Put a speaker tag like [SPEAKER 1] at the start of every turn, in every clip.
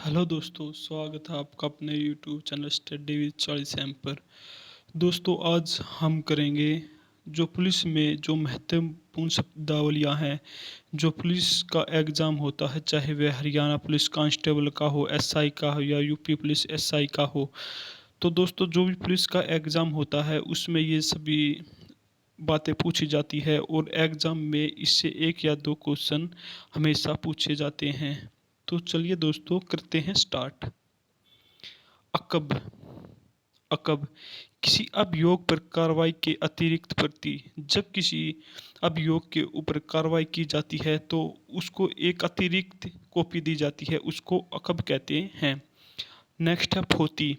[SPEAKER 1] Hello दोस्तों, स्वागत है आपका अपने YouTube channel study with choice M पर। दोस्तों, आज हम करेंगे जो पुलिस में जो महत्वपूर्ण शब्दावलियाँ हैं। जो पुलिस का एग्ज़ाम होता है, चाहे वह हरियाणा पुलिस कांस्टेबल का हो, एसआई का हो या यूपी पुलिस एसआई का हो। तो दोस्तों, जो भी पुलिस का एग्ज़ाम होता है उसमें ये सभी बातें पूछी जाती है और एग्ज़ाम में इससे एक या दो क्वेश्चन हमेशा पूछे जाते हैं। तो चलिए दोस्तों, करते हैं स्टार्ट। अकब। अकब किसी अभियोग पर कार्रवाई के अतिरिक्त प्रति। जब किसी अभियोग के ऊपर कार्रवाई की जाती है तो उसको एक अतिरिक्त कॉपी दी जाती है, उसको अकब कहते हैं। नेक्स्ट है फोती।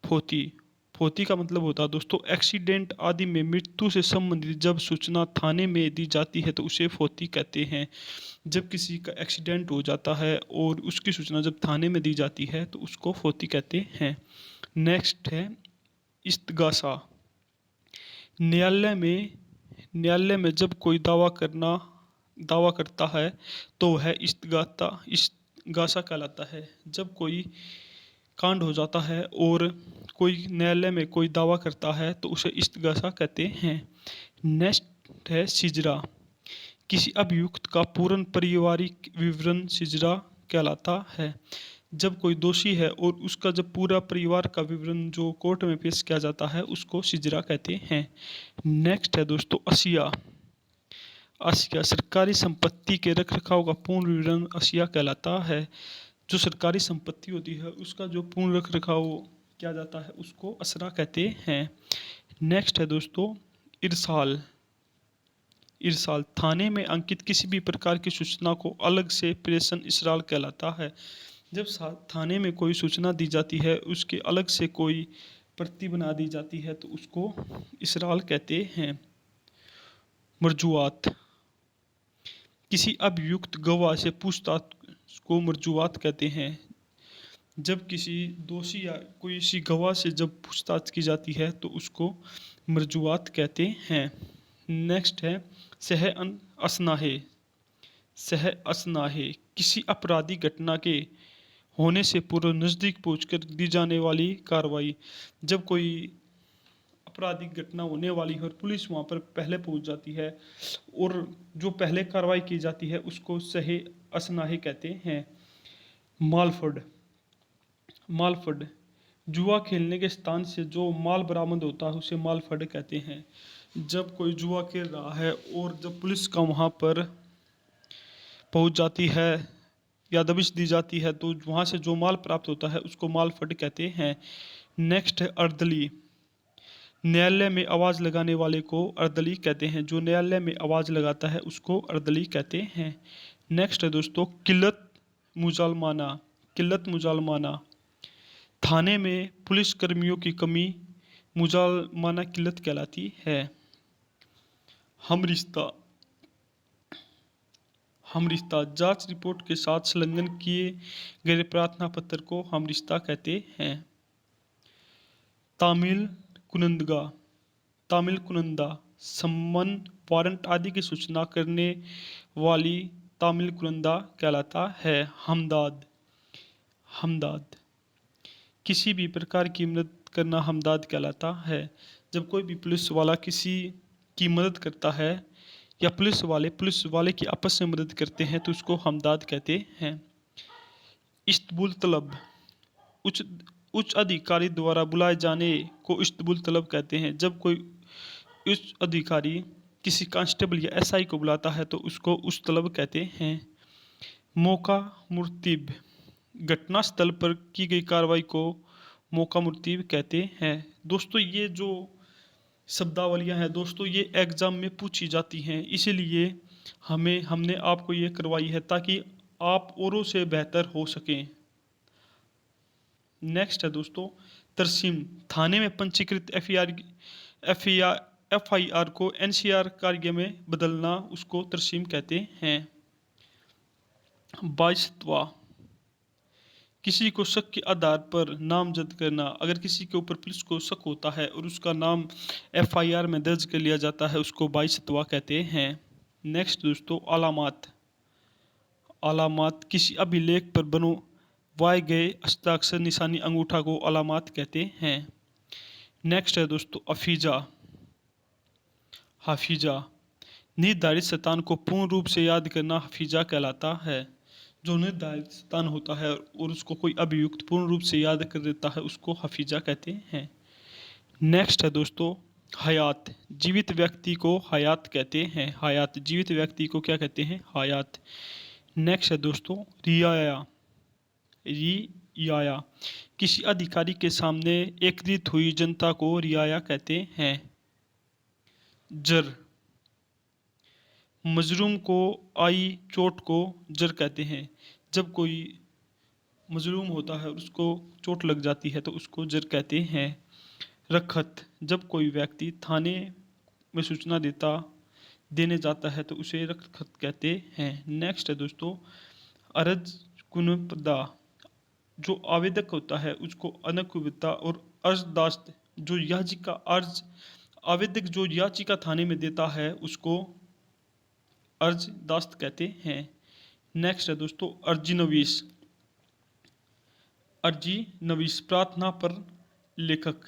[SPEAKER 1] फोती। फोती का मतलब होता है दोस्तों एक्सीडेंट आदि में मृत्यु से संबंधित जब सूचना थाने में दी जाती है तो उसे फोती कहते हैं। जब किसी का एक्सीडेंट हो जाता है और उसकी सूचना जब थाने में दी जाती है तो उसको फोती कहते हैं। नेक्स्ट है इस्तगासा। न्यायालय में जब कोई दावा करता है तो वह इस्तगासा कहलाता है। जब कोई कांड हो जाता है और कोई न्यायालय में कोई दावा करता है तो उसे इस्तगासा कहते हैं। नेक्स्ट है सिजरा। किसी अभियुक्त का पूर्ण पारिवारिक विवरण सिजरा कहलाता है। जब कोई दोषी है और उसका जब पूरा परिवार का विवरण जो कोर्ट में पेश किया जाता है उसको सिजरा कहते हैं। नेक्स्ट है दोस्तों असिया। असिया सरकारी संपत्ति के रखरखाव का पूर्ण विवरण असिया कहलाता है। जो सरकारी संपत्ति होती है उसका जो पूर्ण रखरखाव किया जाता है उसको असरा कहते हैं। नेक्स्ट है दोस्तों इरसाल। इरसाल थाने में अंकित किसी भी प्रकार की सूचना को अलग से प्रेषण इसराल कहलाता है। जब थाने में कोई सूचना दी जाती है उसके अलग से कोई प्रति बना दी जाती है तो उसको इसराल कहते हैं। मरजुआत। किसी अभियुक्त गवाह से पूछताछ को मरजुआत कहते हैं। जब किसी दोषी या कोई किसी गवाह से जब पूछताछ की जाती है तो उसको मरजुआत कहते हैं। नेक्स्ट है सह असनाहे। सह असनाहे किसी आपराधिक घटना के होने से पूर्व नज़दीक पहुंचकर दी जाने वाली कार्रवाई। जब कोई आपराधिक घटना होने वाली है और पुलिस वहाँ पर पहले पहुंच जाती है और जो पहले कार्रवाई की जाती है उसको सहे असनाहे कहते हैं। मालफड। मालफड जुआ खेलने के स्थान से जो माल बरामद होता है उसे मालफड कहते हैं। जब कोई जुआ खेल रहा है और जब पुलिस का वहाँ पर पहुंच जाती है या दबिश दी जाती है तो वहाँ से जो माल प्राप्त होता है उसको मालफड कहते हैं। नेक्स्ट है अर्दली। न्यायालय में आवाज़ लगाने वाले को अर्दली कहते हैं। जो न्यायालय में आवाज़ लगाता है उसको अर्दली कहते हैं। नेक्स्ट है दोस्तों किल्लत मुजालमाना। किल्लत मुजालमाना थाने में पुलिस कर्मियों की कमी मुजालमाना किल्लत कहलाती है। हम रिश्ता। हम रिश्ता जांच रिपोर्ट के साथ संलग्न किए गए प्रार्थना पत्र को हम रिश्ता कहते हैं। तामिल कुनंदगा। तामिल कुनंदा सम्मन वारंट आदि की सूचना करने वाली तामिल कुनंदा कहलाता है। हमदाद। हमदाद किसी भी प्रकार की मदद करना हमदाद कहलाता है। जब कोई भी पुलिस वाला किसी की मदद करता है या पुलिस वाले की आपस में मदद करते हैं तो उसको हमदाद कहते हैं। इस्तबुल तलब उच्च उच्च अधिकारी द्वारा बुलाए जाने को इस्तबुल तलब कहते हैं। जब कोई उच्च अधिकारी किसी कांस्टेबल या एसआई को बुलाता है तो उसको उस तलब कहते हैं। मौका मुर्तिब घटना स्थल पर की गई कार्रवाई को मौका मुर्तिब कहते हैं। दोस्तों, ये जो शब्दावलियाँ हैं दोस्तों ये एग्ज़ाम में पूछी जाती हैं, इसीलिए हमने आपको ये करवाई है ताकि आप औरों से बेहतर हो सकें। नेक्स्ट है दोस्तों तरसीम। थाने में पंजीकृत एफ आई आर को एनसीआर कार्य में बदलना उसको तरसीम कहते हैं। बाइसवा किसी को शक के आधार पर नामजद करना। अगर किसी के ऊपर पुलिस को शक होता है और उसका नाम एफआईआर में दर्ज कर लिया जाता है उसको बाइसवा कहते हैं। नेक्स्ट दोस्तों अलामात। अलामात किसी अभिलेख पर वाए गए हस्ताक्षर निशानी अंगूठा को अलामात कहते हैं। नेक्स्ट है दोस्तों अफीजा। हाफिजा, निर्धारित स्थान को पूर्ण रूप से याद करना हफीजा कहलाता है। जो निर्धारित स्थान होता है और उसको कोई अभियुक्त पूर्ण रूप से याद कर देता है उसको हफीजा कहते हैं। नेक्स्ट है दोस्तों हयात। जीवित व्यक्ति को हयात कहते हैं। हयात, जीवित व्यक्ति को क्या कहते हैं? हयात। नेक्स्ट है दोस्तों रियाया। रियाया, किसी अधिकारी के सामने एकत्रित हुई जनता को रियाया कहते हैं। जर, मजलूम को आई चोट को जर कहते हैं। जब कोई मजलूम होता है और उसको चोट लग जाती है तो उसको जर कहते हैं। रखत, जब कोई व्यक्ति थाने में सूचना देने जाता है तो उसे रखत कहते हैं। नेक्स्ट है दोस्तों अर्ज कुनपदा। जो आवेदक होता है उसको अनकुविता और अर्जदाश्त, जो याचिका अर्ज आवेदक जो याचिका थाने में देता है उसको अर्जदाश्त कहते हैं। नेक्स्ट है दोस्तों अर्जी नवीस। अर्जी नवीस, प्रार्थना पर लेखक,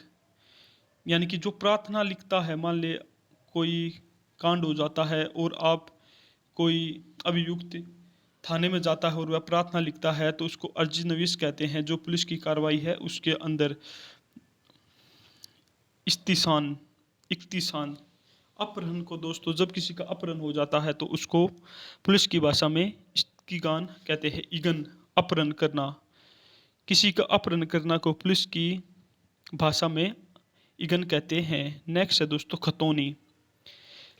[SPEAKER 1] यानी कि जो प्रार्थना लिखता है। मान ले कोई कांड हो जाता है और आप कोई अभियुक्त थाने में जाता है और वह प्रार्थना लिखता है तो उसको अर्जी नवीस कहते हैं। जो पुलिस की कार्रवाई है उसके अंदर इस्तिसान इख्तिसान। अपहरण को दोस्तों जब किसी का अपहरण हो जाता है तो उसको पुलिस की भाषा में इस्तिगान कहते हैं। इगन, अपहरण करना। किसी का अपहरण करना को पुलिस की भाषा में इगन कहते हैं। नेक्स्ट है दोस्तों खतौनी।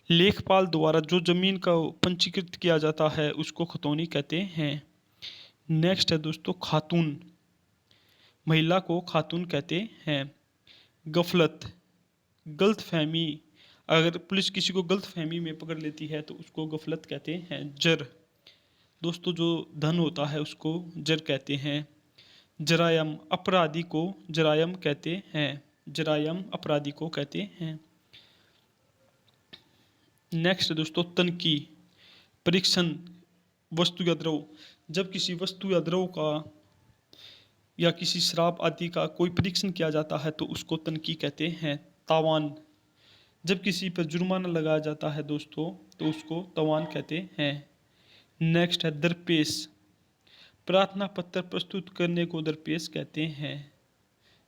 [SPEAKER 1] लेखपाल द्वारा जो जमीन का पंजीकृत किया जाता है उसको खतौनी कहते हैं। नेक्स्ट है दोस्तों खातून। महिला को खातून कहते हैं। गफलत, गलत फहमी। अगर पुलिस किसी को गलत फहमी में पकड़ लेती है तो उसको गफलत कहते हैं। जर, दोस्तों जो धन होता है उसको जर कहते हैं। जरायम, अपराधी को जरायम कहते हैं। जरायम अपराधी को कहते हैं। नेक्स्ट दोस्तों तनकी, परीक्षण। वस्तु या द्रव, जब किसी वस्तु या द्रव का या किसी शराब आदि का कोई परीक्षण किया जाता है तो उसको तनकी कहते हैं। तावान, जब किसी पर जुर्माना लगाया जाता है दोस्तों तो उसको तावान कहते हैं। नेक्स्ट है दरपेश। प्रार्थना पत्र प्रस्तुत करने को दरपेश कहते हैं।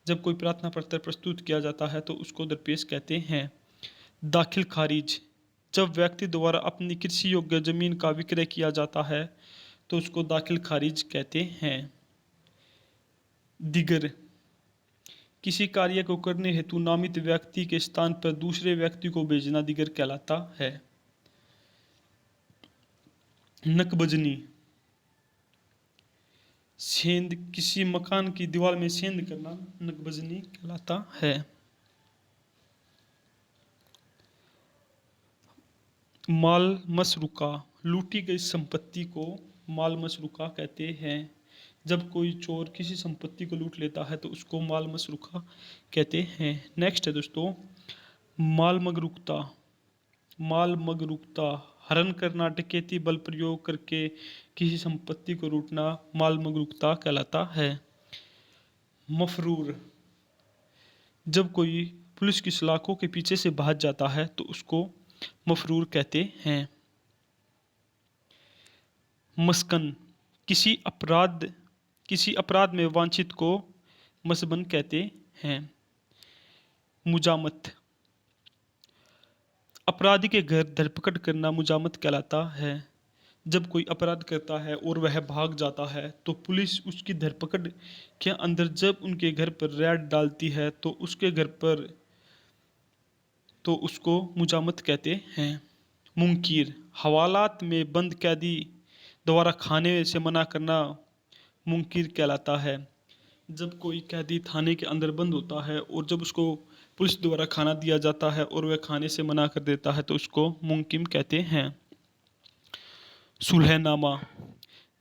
[SPEAKER 1] जब कोई प्रार्थना पत्र प्रस्तुत किया जाता है तो उसको दरपेश कहते हैं। दाखिल खारिज, जब व्यक्ति द्वारा अपनी कृषि योग्य जमीन का विक्रय किया जाता है तो उसको दाखिल खारिज कहते हैं। दिगर, किसी कार्य को करने हेतु नामित व्यक्ति के स्थान पर दूसरे व्यक्ति को भेजना दिगर कहलाता है। नकबजनी, सेंध, किसी मकान की दीवार में सेंध करना नकबजनी कहलाता है। माल मसरूका, लूटी गई संपत्ति को माल मसरूका कहते हैं। जब कोई चोर किसी संपत्ति को लूट लेता है तो उसको माल मसरूका कहते हैं। नेक्स्ट है दोस्तों माल मगरुकता। माल मगरुकता, हरण करना, डकैती, बल प्रयोग करके किसी संपत्ति को लूटना माल मगरुकता कहलाता है। मफरूर, जब कोई पुलिस की सलाखों के पीछे से भाग जाता है तो उसको मफरूर कहते हैं। मस्कन, किसी अपराध में वांछित को मसबन कहते हैं। मुजामत, अपराधी के घर धरपकड़ करना मुजामत कहलाता है। जब कोई अपराध करता है और वह भाग जाता है तो पुलिस उसकी धरपकड़ के अंदर जब उनके घर पर रेड डालती है तो उसके घर पर तो उसको मुजामत कहते हैं। मुंकीर, हवालात में बंद कैदी द्वारा खाने से मना करना मुंकीर कहलाता है। जब कोई कैदी थाने के अंदर बंद होता है और जब उसको पुलिस द्वारा खाना दिया जाता है और वह खाने से मना कर देता है तो उसको मुंकिम कहते हैं। सुलहनामा,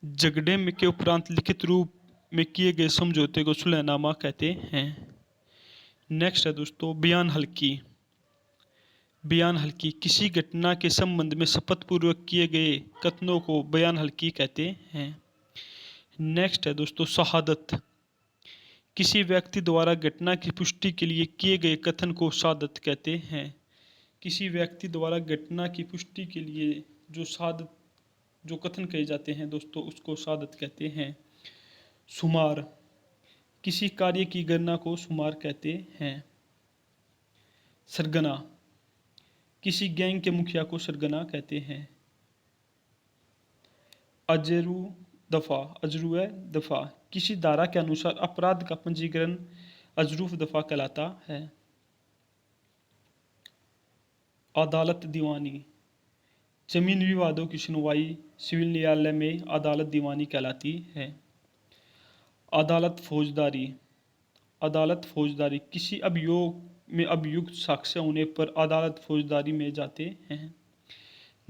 [SPEAKER 1] झगड़े में के उपरांत लिखित रूप में किए गए समझौते को सुलहनामा कहते हैं। नेक्स्ट है दोस्तों बयान हल्की। बयान हल्की, किसी घटना के संबंध में शपथ पूर्वक किए गए कथनों को बयान हल्की कहते हैं। नेक्स्ट है दोस्तों शहादत। किसी व्यक्ति द्वारा घटना की पुष्टि के लिए किए गए कथन को शहादत कहते हैं। किसी व्यक्ति द्वारा घटना की पुष्टि के लिए जो शहादत जो कथन कहे जाते हैं दोस्तों, उसको शहादत कहते हैं। शुमार। किसी कार्य की गणना को शुमार कहते हैं। सरगना। किसी गैंग के मुखिया को सरगना कहते हैं। अजरू दफा। अजरू है दफा। किसी धारा के अनुसार अपराध का पंजीकरण अजरूफ दफा कहलाता है। अदालत दीवानी। जमीन विवादों की सुनवाई सिविल न्यायालय में अदालत दीवानी कहलाती है। अदालत फौजदारी। अदालत फौजदारी। किसी अभियोग में अभियुक्त साक्ष्य होने पर अदालत फौजदारी में जाते हैं।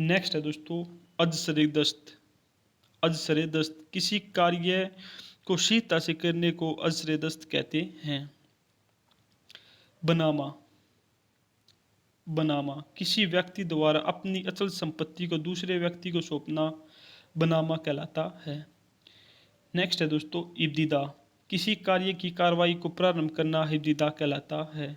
[SPEAKER 1] नेक्स्ट है दोस्तों अजसर-ए-दस्त। अजसर-ए-दस्त। किसी कार्य को शीघ्रता से करने को अजसर-ए-दस्त कहते हैं। बनामा। बनामा। किसी व्यक्ति द्वारा अपनी अचल संपत्ति को दूसरे व्यक्ति को सौंपना बनामा कहलाता है। नेक्स्ट है दोस्तों इब्तिदा। किसी कार्य की कार्रवाई को प्रारंभ करना इब्तिदा कहलाता है।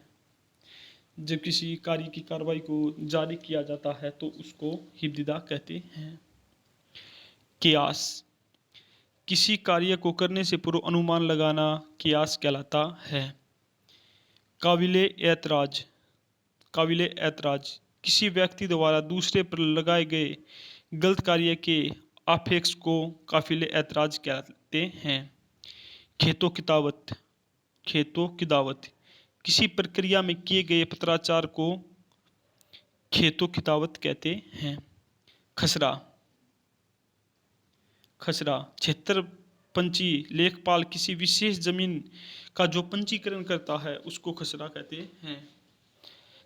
[SPEAKER 1] जब किसी कार्य की कार्रवाई को जारी किया जाता है तो उसको इब्तिदा कहते हैं। कियास। किसी कार्य को करने से पूर्व अनुमान लगाना कियास कहलाता है। काबिले एतराज। काबिले एतराज। किसी व्यक्ति द्वारा दूसरे पर लगाए गए गलत कार्य के आक्षेप को काबिले एतराज कहते हैं। खेतो किताबत। खेतो किताबत। किसी प्रक्रिया में किए गए पत्राचार को खेतो किताबत कहते हैं। खसरा। खसरा। क्षेत्रपंची लेखपाल किसी विशेष जमीन का जो पंजीकरण करता है उसको खसरा कहते हैं।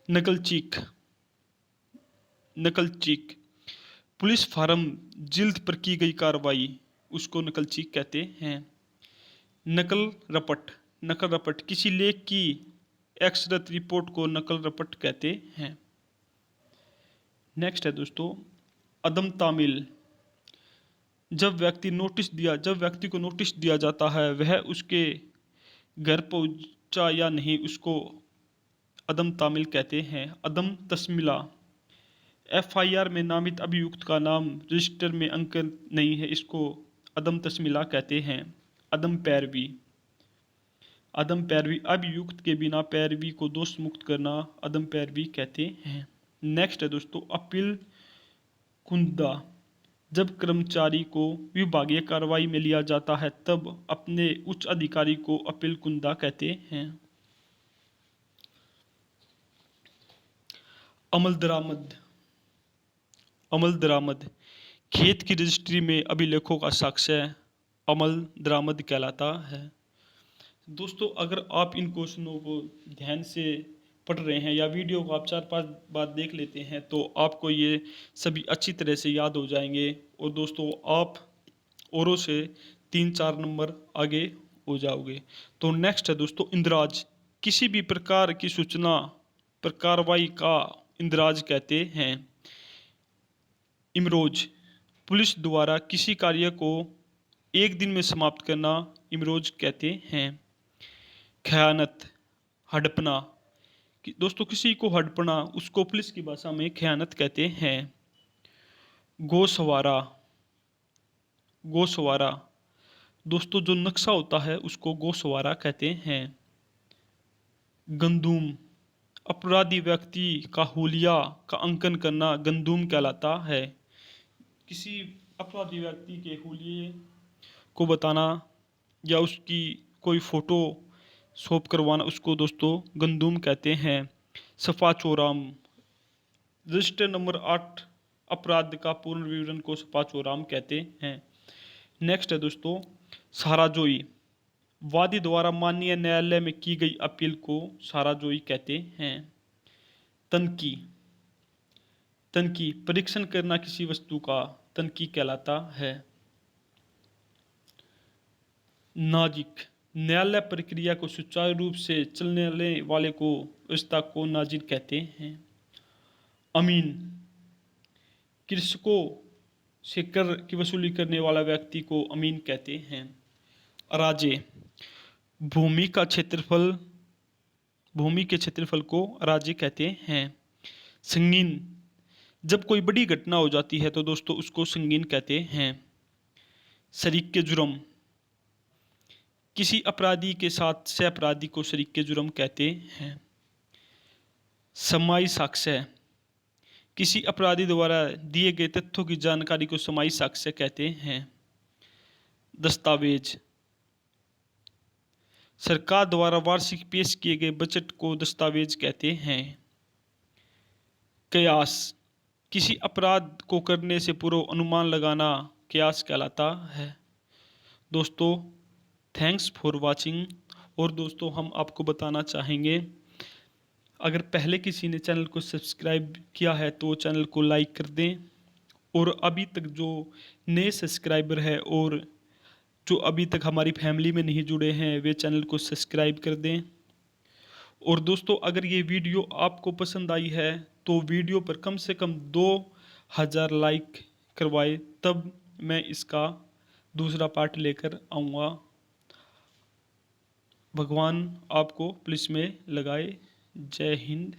[SPEAKER 1] नकलचीक। नकलचीक। पुलिस फार्म जिल्द पर की गई कार्रवाई उसको नकलचीक कहते हैं। नकल रपट। नकल रपट। किसी लेख की अक्षरत रिपोर्ट को नकल रपट कहते हैं। नेक्स्ट है दोस्तों अदम तामील। जब व्यक्ति को नोटिस दिया जाता है वह उसके घर पहुंचा या नहीं उसको अदम तामील कहते हैं। अदम तस्मिला। एफआईआर में नामित अभियुक्त का नाम रजिस्टर में अंकित नहीं है इसको अदम तस्मिला कहते हैं। अदम पैरवी। अदम पैरवी। अभियुक्त के बिना पैरवी को दोष मुक्त करना अदम पैरवी कहते हैं। नेक्स्ट है दोस्तों अपील कुंदा। जब कर्मचारी को विभागीय कार्रवाई में लिया जाता है तब अपने उच्च अधिकारी को अपील कुंदा कहते हैं। अमल दरामद। अमल दरामद। खेत की रजिस्ट्री में अभिलेखों का साक्ष्य अमल दरामद कहलाता है। दोस्तों अगर आप इन क्वेश्चनों को ध्यान से पढ़ रहे हैं या वीडियो को आप 4-5 बार देख लेते हैं तो आपको ये सभी अच्छी तरह से याद हो जाएंगे और दोस्तों आप औरों से 3-4 नंबर आगे हो जाओगे। तो नेक्स्ट है दोस्तों इंदराज। किसी भी प्रकार की सूचना पर कार्रवाई का इंदराज कहते हैं। इमरोज। पुलिस द्वारा किसी कार्य को एक दिन में समाप्त करना इमरोज कहते हैं। खयानत। हड़पना। दोस्तों किसी को हड़पना उसको पुलिस की भाषा में खयानत कहते हैं। गोसवारा। गोसवारा। दोस्तों जो नक्शा होता है उसको गोसवारा कहते हैं। गंदूम। अपराधी व्यक्ति का हुलिया का अंकन करना गंदूम कहलाता है। किसी अपराधी व्यक्ति के हुलिये को बताना या उसकी कोई फोटो शॉप करवाना उसको दोस्तों गंदूम कहते हैं। सफा चोराम। रजिस्टर नंबर 8 अपराध का पूर्ण विवरण को सफा चोराम कहते हैं। नेक्स्ट है दोस्तों साराजोई। वादी द्वारा माननीय न्यायालय में की गई अपील को साराजोई कहते हैं। तनकी। तनकी। परीक्षण करना किसी वस्तु का तनकी कहलाता है। नाजिक। न्यायालय प्रक्रिया को सुचारू रूप से चलने वाले को व्यवस्था को नाजिर कहते हैं। अमीन। कृषकों से कर की वसूली करने वाला व्यक्ति को अमीन कहते हैं। अराजे, भूमि का क्षेत्रफल, भूमि के क्षेत्रफल को अराजे कहते हैं। संगीन, जब कोई बड़ी घटना हो जाती है तो दोस्तों उसको संगीन कहते हैं। शरीक जुर्म, किसी अपराधी के साथ सह अपराधी को शरीक जुर्म कहते हैं। समाई साक्ष्य, किसी अपराधी द्वारा दिए गए तथ्यों की जानकारी को समाई साक्ष्य कहते हैं। दस्तावेज, सरकार द्वारा वार्षिक पेश किए गए बजट को दस्तावेज कहते हैं। कयास, किसी अपराध को करने से पूर्व अनुमान लगाना कयास कहलाता है। दोस्तों, थैंक्स फॉर वाचिंग। और दोस्तों, हम आपको बताना चाहेंगे, अगर पहले किसी ने चैनल को सब्सक्राइब किया है तो चैनल को लाइक कर दें, और अभी तक जो नए सब्सक्राइबर है और जो अभी तक हमारी फैमिली में नहीं जुड़े हैं वे चैनल को सब्सक्राइब कर दें। और दोस्तों, अगर ये वीडियो आपको पसंद आई है तो वीडियो पर कम से कम 2000 लाइक करवाए, तब मैं इसका दूसरा पार्ट लेकर आऊँगा। भगवान आपको पुलिस में लगाए। जय हिंद।